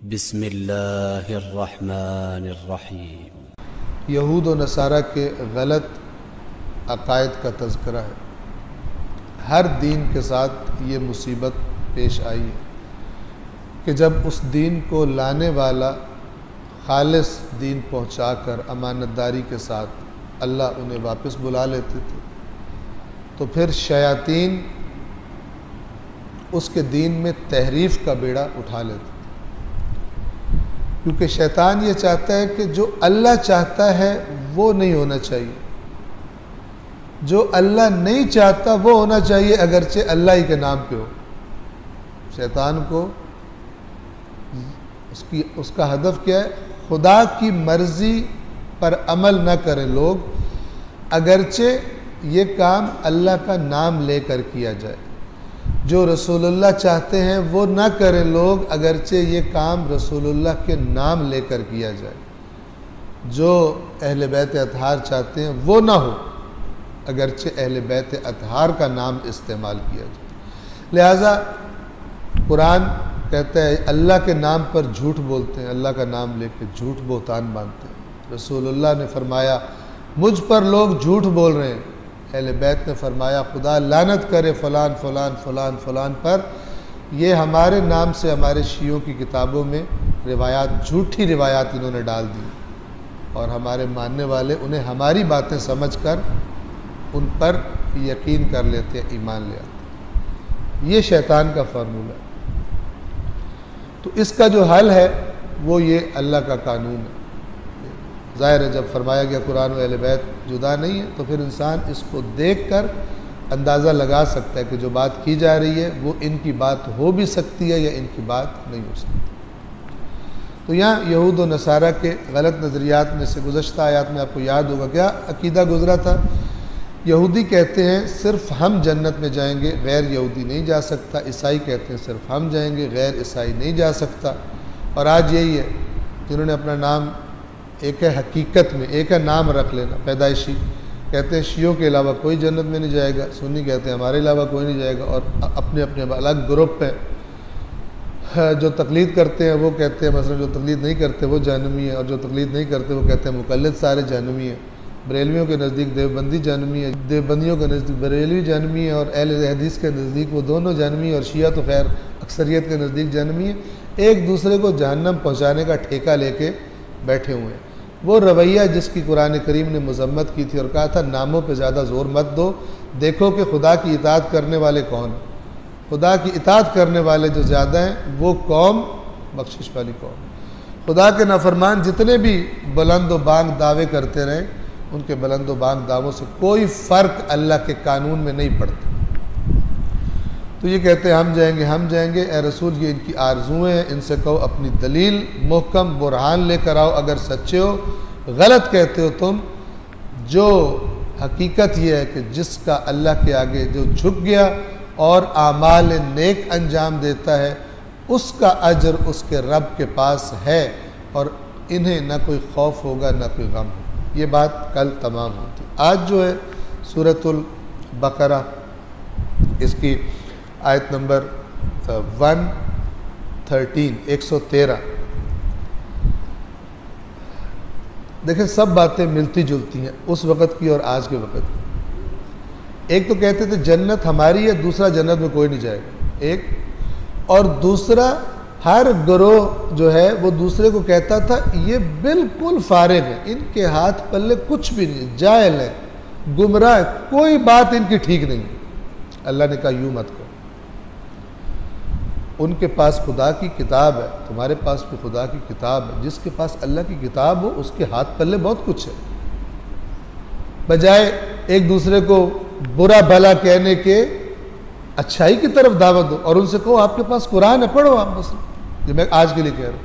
बिस्मिल्लाहिर्रहमानिर्रहीम। यहूद व नसारा के गलत अकायद का तज़किरा है। हर दीन के साथ ये मुसीबत पेश आई है कि जब उस दीन को लाने वाला खालिस दीन पहुंचाकर अमानतदारी के साथ अल्लाह उन्हें वापस बुला लेते थे, तो फिर शयातीन उसके दीन में तहरीफ का बेड़ा उठा लेते थे। क्योंकि शैतान ये चाहता है कि जो अल्लाह चाहता है वो नहीं होना चाहिए, जो अल्लाह नहीं चाहता वो होना चाहिए, अगरचे अल्लाह ही के नाम पे हो। शैतान को उसका हदफ क्या है? खुदा की मर्ज़ी पर अमल न करें लोग, अगरचे ये काम अल्लाह का नाम लेकर किया जाए। जो रसूलुल्लाह चाहते हैं वो ना करें लोग, अगरचे ये काम रसूलुल्लाह के नाम लेकर किया जाए। जो अहले बैत अतहार चाहते हैं वो ना हो, अगरचे अहले बैत अतहार का नाम इस्तेमाल किया जाए। लिहाजा कुरान कहता है अल्लाह के नाम पर झूठ बोलते हैं, अल्लाह का नाम लेकर झूठ बोहतान बांधते हैं। रसूलुल्लाह ने फरमाया मुझ पर लोग झूठ बोल रहे हैं। अहले बैत ने फरमाया खुदा लानत करे फ़लान फ़लान फ़लान फ़लान पर। ये हमारे नाम से हमारे शियों की किताबों में रिवायात, झूठी रिवायात इन्होंने डाल दी और हमारे मानने वाले उन्हें हमारी बातें समझकर उन पर यकीन कर लेते हैं, ईमान ले आते। ये शैतान का फार्मूला। तो इसका जो हल है वो ये अल्लाह का कानून है। ज़ाहिर है जब फरमाया गया कुरान व अहले बैत जुदा नहीं है, तो फिर इंसान इसको देखकर अंदाज़ा लगा सकता है कि जो बात की जा रही है वो इनकी बात हो भी सकती है या इनकी बात नहीं हो सकती। तो यहाँ यहूद व नसारा के गलत नज़रियात में से गुज़श्ता आयात में आपको याद होगा क्या अकीदा गुज़रा था। यहूदी कहते हैं सिर्फ़ हम जन्नत में जाएंगे, गैर यहूदी नहीं जा सकता। ईसाई कहते हैं सिर्फ़ हम जाएंगे, गैर ईसाई नहीं जा सकता। और आज यही है जिन्होंने अपना नाम, एक है हकीकत में, एक है नाम रख लेना पैदाइशी। कहते हैं शियों के अलावा कोई जन्नत में नहीं जाएगा, सुन्नी कहते हैं हमारे अलावा कोई नहीं जाएगा। और अपने अपने अलग ग्रुप हैं। जो तकलीद करते हैं वो कहते हैं, मसलन जो तकलीद नहीं करते वो जहन्नमी है, और जो तकलीद नहीं करते वो कहते हैं मुक़ल्लिद सारे जहन्नमी हैं। बरेलवियों के नज़दीक देवबंदी जहन्नमी है, देवबंदियों के नज़दीक बरेलवी जहन्नमी है, और अहले हदीस के नज़दीक वो दोनों जहन्नमी, और शिया तो खैर अक्सरियत के नज़दीक जहन्नमी है। एक दूसरे को जहन्नम पहुँचाने का ठेका लेके बैठे हुए हैं। वो रवैया जिसकी कुरान करीम ने मज़म्मत की थी और कहा था नामों पे ज़्यादा ज़ोर मत दो, देखो कि खुदा की इताअत करने वाले कौन हैं। खुदा की इताअत करने वाले जो ज़्यादा हैं वो कौम बख्शिश वाली कौम। खुदा के नाफरमान जितने भी बुलंद व बांग दावे करते रहें, उनके बुलंद व बांग दावों से कोई फ़र्क अल्लाह के कानून में नहीं पड़ता। तो ये कहते हैं हम जाएंगे। ए रसूल ये इनकी आरज़ुएँ हैं, इनसे कहो अपनी दलील मुहकम बुरहान लेकर आओ अगर सच्चे हो। गलत कहते हो तुम। जो हकीकत ये है कि जिसका अल्लाह के आगे जो झुक गया और आमाल नेक अंजाम देता है उसका अजर उसके रब के पास है, और इन्हें न कोई खौफ होगा न कोई गम होगा। ये बात कल तमाम होती। आज जो है सूरतुल बकरा, इसकी आयत नंबर 113 देखें, सब बातें मिलती जुलती हैं उस वक़्त की और आज के वक़्त की। एक तो कहते थे जन्नत हमारी है, दूसरा जन्नत में कोई नहीं जाएगा, एक। और दूसरा हर गिरोह जो है वो दूसरे को कहता था ये बिल्कुल फारिग है, इनके हाथ पल्ले कुछ भी नहीं, जाहिल है, गुमराह है, कोई बात इनकी ठीक नहीं। अल्लाह ने कहा यूँ मत करो। उनके पास खुदा की किताब है, तुम्हारे पास भी खुदा की किताब है। जिसके पास अल्लाह की किताब हो उसके हाथ पल्ले बहुत कुछ है। बजाय एक दूसरे को बुरा भला कहने के अच्छाई की तरफ दावत दो और उनसे कहो आपके पास कुरान है, पढ़ो आप। बस ये मैं आज के लिए कह रहा हूँ।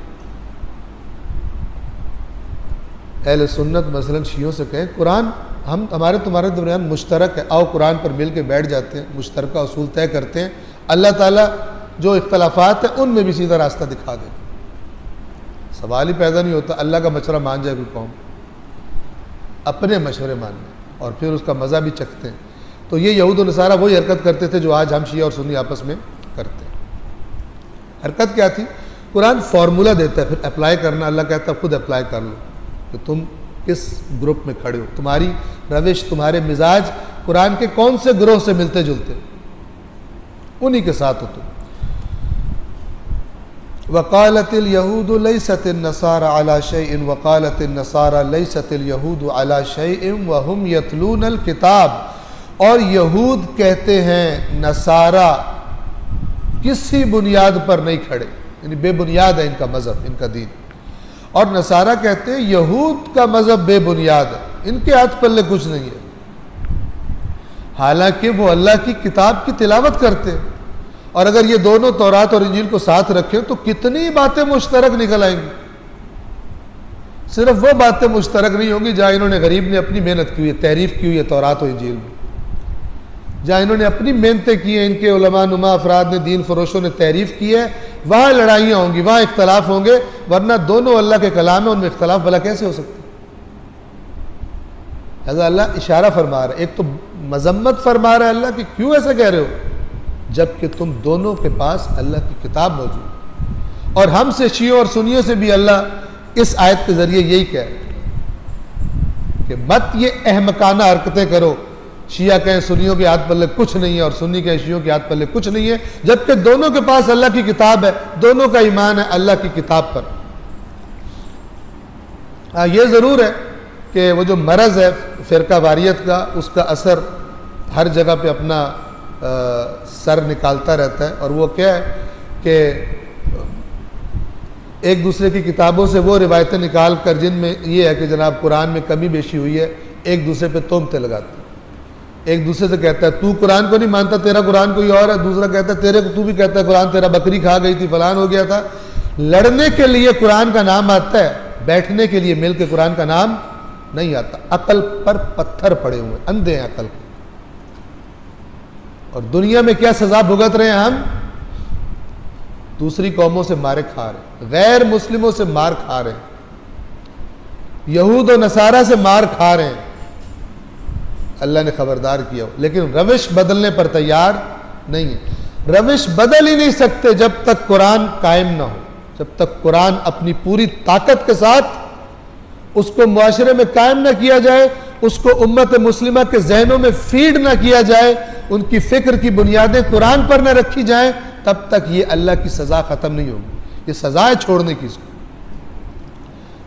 अहले सुन्नत मसलन शियों से कहें कुरान हम हमारे तुम्हारे दरमियान मुश्तरक है, आओ कुरान पर मिल के बैठ जाते हैं, मुश्तरका उसूल तय करते हैं, अल्लाह ताला जो इख्तलाफात है उनमें भी सीधा रास्ता दिखा दे। सवाल ही पैदा नहीं होता अल्लाह का मशवरा मान जाए कोई कौम, अपने मशवरे मानने और फिर उसका मज़ा भी चखते हैं। तो ये यहूद व नसारा वही हरकत करते थे जो आज हम शिया और सुन्नी आपस में करते हैं। हरकत क्या थी? कुरान फार्मूला देता है, फिर अप्लाई करना अल्लाह कहता है खुद अप्लाई कर लो कि तुम किस ग्रुप में खड़े हो, तुम्हारी रविश, तुम्हारे मिजाज कुरान के कौन से ग्रोह से मिलते जुलते, उन्हीं के साथ हो तुम। वक़ालतिल यहूदु लैसतिन नसारा अला शैइन वक़ालतिन नसारा लैसतिल यहूदु अला शैइन वहुम यतलूनल किताब, और यहूद कहते हैं नसारा किसी बुनियाद पर नहीं खड़े, यानी बेबुनियाद है इनका मज़हब, इनका दीन। और नसारा कहते हैं यहूद का मज़हब बेबुनियाद है, इनके हाथ पल्ले कुछ नहीं है, हालांकि वो अल्लाह की किताब की तिलावत करते हैं। और अगर ये दोनों तौरात और इंजील को साथ रखें तो कितनी बातें मुश्तरक निकल आएंगी। सिर्फ वो बातें मुश्तरक नहीं होंगी जहाँ इन्होंने गरीब ने अपनी मेहनत की हुई है, तहरीफ की हुई है तौरात और इंजील में, जहाँ इन्होंने अपनी मेहनतें की हैं, इनके उलमा नुमा अफराद ने, दीन फरोशों ने तहरीफ की है, वहाँ लड़ाइयाँ होंगी, वहाँ इख्तलाफ होंगे, वरना दोनों अल्लाह के कलाम है, उनमें इख्तलाफ भला कैसे हो सकता है। ऐसा अल्लाह इशारा फरमा रहा है, एक तो मजम्मत फरमा रहा है अल्लाह कि क्यों ऐसा कह रहे हो, जबकि तुम दोनों के पास अल्लाह की किताब मौजूद। और हमसे शियों और सुनियों से भी अल्लाह इस आयत के जरिए यही कह रहे कि मत ये अहमकाना हरकतें करो, शिया कहें सुन्नियों के हाथ पल्ले कुछ नहीं है और सुन्नी कहें शियों के हाथ पल्ले कुछ नहीं है, जबकि दोनों के पास अल्लाह की किताब है, दोनों का ईमान है अल्लाह की किताब पर। ये ज़रूर है कि वो जो मरज़ है फ़िरका वारियत का, उसका असर हर जगह पे अपना सर निकालता रहता है। और वो क्या है कि एक दूसरे की किताबों से वो रिवायतें निकाल कर जिनमें ये है कि जनाब कुरान में कमी बेशी हुई है, एक दूसरे पे तोहमतें लगाते, एक दूसरे से कहता है तू कुरान को नहीं मानता, तेरा कुरान कोई और है, दूसरा कहता है तेरे को, तू भी कहता है कुरान तेरा बकरी खा गई थी, फलान हो गया था। लड़ने के लिए कुरान का नाम आता है, बैठने के लिए मिल के कुरान का नाम नहीं आता। अकल पर पत्थर पड़े हुए, अंधे हैं अकल के। और दुनिया में क्या सजा भुगत रहे हैं हम, दूसरी कौमों से मारे खा रहे, गैर मुस्लिमों से मार खा रहे, यहूद और नसारा से मार खा रहे हैं। अल्लाह ने खबरदार किया हो, लेकिन रविश बदलने पर तैयार नहीं है। रविश बदल ही नहीं सकते जब तक कुरान कायम ना हो, जब तक कुरान अपनी पूरी ताकत के साथ उसको मुआशरे में कायम ना किया जाए, उसको उम्मत मुस्लिमा के जहनों में फीड ना किया जाए, उनकी फिक्र की बुनियादें कुरान पर ना रखी जाए, तब तक ये अल्लाह की सज़ा ख़त्म नहीं होगी। ये सज़ा है छोड़ने की इसको,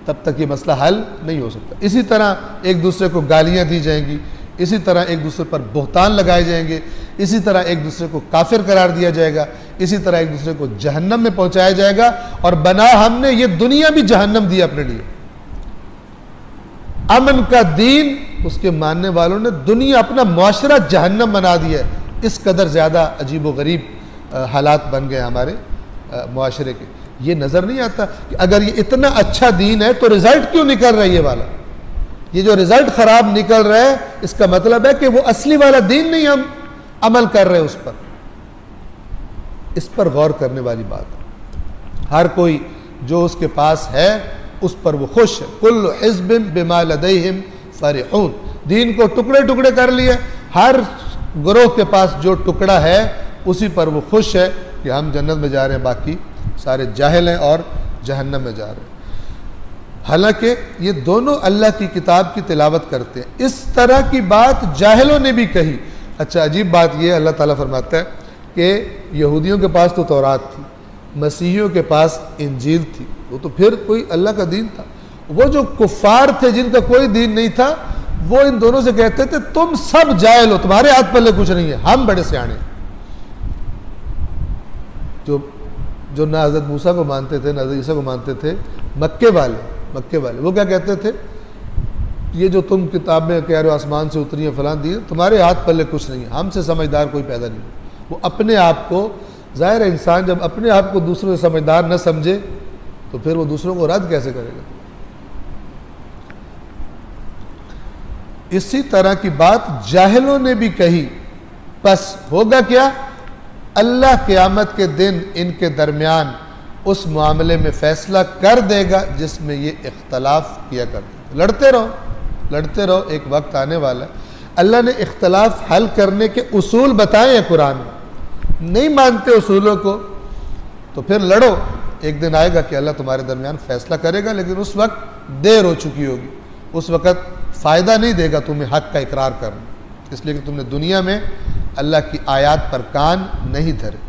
तब तक ये मसला हल नहीं हो सकता। इसी तरह एक दूसरे को गालियाँ दी जाएंगी, इसी तरह एक दूसरे पर बोहतान लगाए जाएंगे, इसी तरह एक दूसरे को काफिर करार दिया जाएगा, इसी तरह एक दूसरे को जहन्नम में पहुंचाया जाएगा। और बना हमने ये दुनिया भी जहन्नम दी अपने लिए। अमन का दीन, उसके मानने वालों ने दुनिया, अपना मुआशरा जहन्नम बना दिया है। इस कदर ज़्यादा अजीब व गरीब हालात बन गए हमारे मुआशरे के। ये नज़र नहीं आता कि अगर ये इतना अच्छा दीन है तो रिज़ल्ट क्यों निकल रहा है ये वाला। ये जो रिज़ल्ट ख़राब निकल रहा है, इसका मतलब है कि वो असली वाला दीन नहीं हम अमल कर रहे उस पर। इस पर गौर करने वाली बात है। हर कोई जो उसके पास है उस पर वो खुश है। कुल्लु हिज़्बिम बिमा लदैहिम फरिहून। दीन को टुकड़े टुकड़े कर लिए, हर ग्रोह के पास जो टुकड़ा है उसी पर वो खुश है कि हम जन्नत में जा रहे हैं, बाकी सारे जाहिल हैं और जहन्नम में जा रहे हैं। हालांकि ये दोनों अल्लाह की किताब की तिलावत करते हैं। इस तरह की बात जाहिलों ने भी कही। अच्छा, अजीब बात ये अल्लाह ताला फरमाता है कि यहूदियों के पास तो तौरात थी, मसीहियों के पास इंजील थी, वो तो फिर कोई अल्लाह का दीन था। वो जो कुफ़ार थे जिनका कोई दीन नहीं था, वो इन दोनों से कहते थे तुम सब जाहिल हो, तुम्हारे हाथ पल्ले कुछ नहीं है, हम बड़े सियाणे। जो ना हज़रत मूसा को मानते थे, ना हज़रत ईसा को मानते थे, मक्के वाले वो क्या कहते थे, ये जो तुम किताब में कह रहे हो आसमान से उतरी है फलां दिए, तुम्हारे हाथ पल्ले कुछ नहीं है, हमसे समझदार कोई पैदा नहीं। वो अपने आप को, ज़ाहिर है इंसान जब अपने आप को दूसरों से समझदार न समझे तो फिर वो दूसरों को रद्द कैसे करेगा। इसी तरह की बात जाहिलों ने भी कही। बस होगा क्या, अल्लाह क़यामत के दिन इनके दरमियान उस मामले में फ़ैसला कर देगा जिसमें ये इख्तलाफ किया करते। लड़ते रहो, एक वक्त आने वाला है। अल्लाह ने इख्तलाफ हल करने के उसूल बताए हैं कुरान में। नहीं मानते उसूलों को तो फिर लड़ो, एक दिन आएगा कि अल्लाह तुम्हारे दरमियान फैसला करेगा, लेकिन उस वक्त देर हो चुकी होगी, उस वक्त फ़ायदा नहीं देगा तुम्हें हक़ का इकरार करना, इसलिए कि तुमने दुनिया में अल्लाह की आयत पर कान नहीं धरे।